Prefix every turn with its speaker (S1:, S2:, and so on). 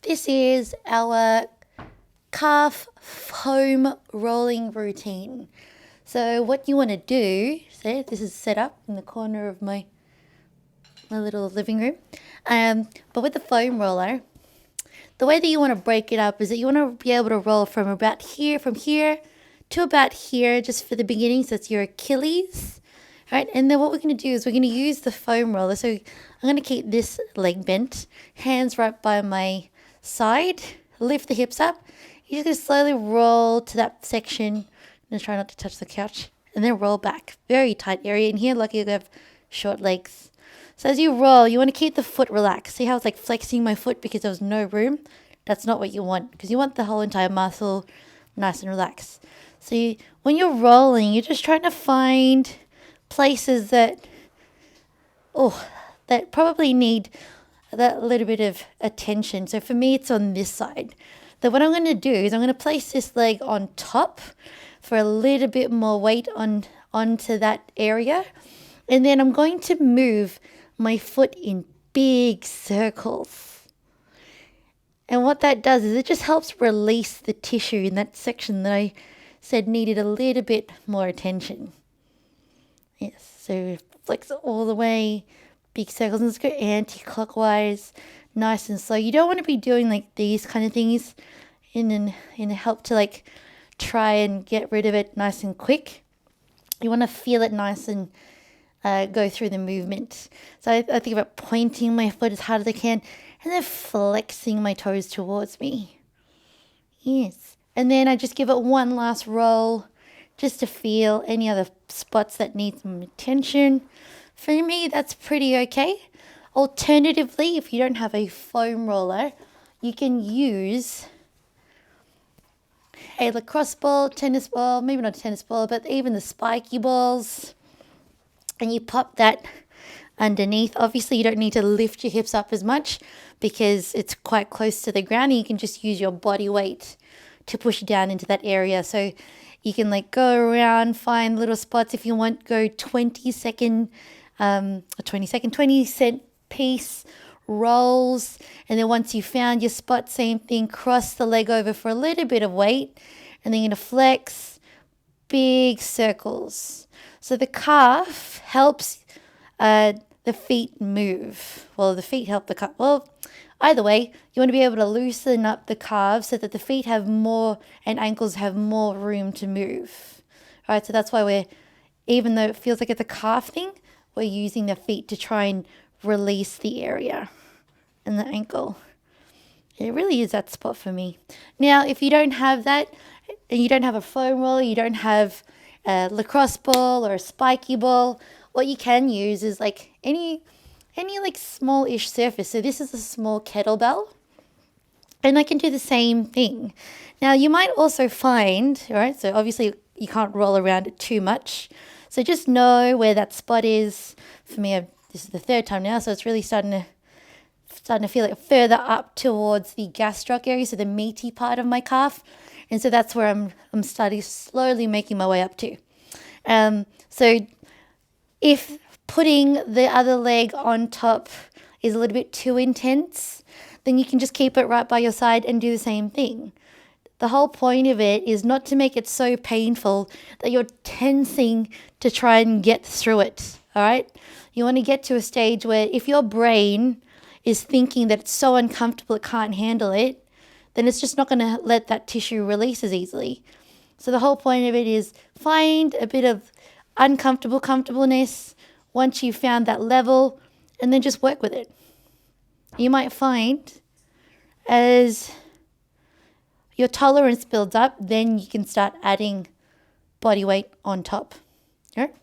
S1: This is our calf foam rolling routine. So what you want to do, so this is set up in the corner of my little living room. But with the foam roller, the way that you want to break it up is that you want to be able to roll from here to about here, just for the beginning. So it's your Achilles. All right, and then what we're going to do is we're going to use the foam roller. So I'm going to keep this leg bent, hands right by my side, lift the hips up. You're just going to slowly roll to that section. I'm going to try not to touch the couch. And then roll back. Very tight area in here, like you have short legs. So as you roll, you want to keep the foot relaxed. See how it's like flexing my foot because there was no room? That's not what you want, because you want the whole entire muscle nice and relaxed. So when you're rolling, you're just trying to find places that probably need that little bit of attention. So for me, it's on this side. So what I'm going to do is I'm going to place this leg on top for a little bit more weight onto that area. And then I'm going to move my foot in big circles. And what that does is it just helps release the tissue in that section that I said needed a little bit more attention. Yes, so flex it all the way, big circles, and let's go anti-clockwise, nice and slow. You don't want to be doing like these kind of things in a help to like try and get rid of it nice and quick. You want to feel it nice and go through the movement. So I think about pointing my foot as hard as I can and then flexing my toes towards me. Yes. And then I just give it one last roll just to feel any other spots that need some attention. For me, that's pretty okay. Alternatively, if you don't have a foam roller, you can use a lacrosse ball, tennis ball, maybe not a tennis ball, but even the spiky balls. And you pop that underneath. Obviously, you don't need to lift your hips up as much because it's quite close to the ground. And you can just use your body weight to push down into that area. So you can like go around, find little spots. If you want, go 20 cent piece rolls. And then once you found your spot, same thing, cross the leg over for a little bit of weight. And then you're going to flex big circles. So the calf helps the feet move. Well, the feet help the calf. Well, either way, you want to be able to loosen up the calves so that the feet have more and ankles have more room to move. All right, so that's why even though it feels like it's a calf thing, we're using the feet to try and release the area and the ankle. It really is that spot for me. Now, if you don't have that, and you don't have a foam roller, you don't have a lacrosse ball or a spiky ball, what you can use is like any like small-ish surface. So this is a small kettlebell, and I can do the same thing. Now you might also find, all right, so obviously you can't roll around it too much. So just know where that spot is. For me, this is the third time now, so it's really starting to feel it further up towards the gastroc area, so the meaty part of my calf. And so that's where I'm starting slowly making my way up to. So if putting the other leg on top is a little bit too intense, then you can just keep it right by your side and do the same thing. The whole point of it is not to make it so painful that you're tensing to try and get through it, all right? You want to get to a stage where if your brain is thinking that it's so uncomfortable it can't handle it, then it's just not going to let that tissue release as easily. So the whole point of it is find a bit of comfortableness once you've found that level, and then just work with it. You might find as your tolerance builds up, then you can start adding body weight on top. All right?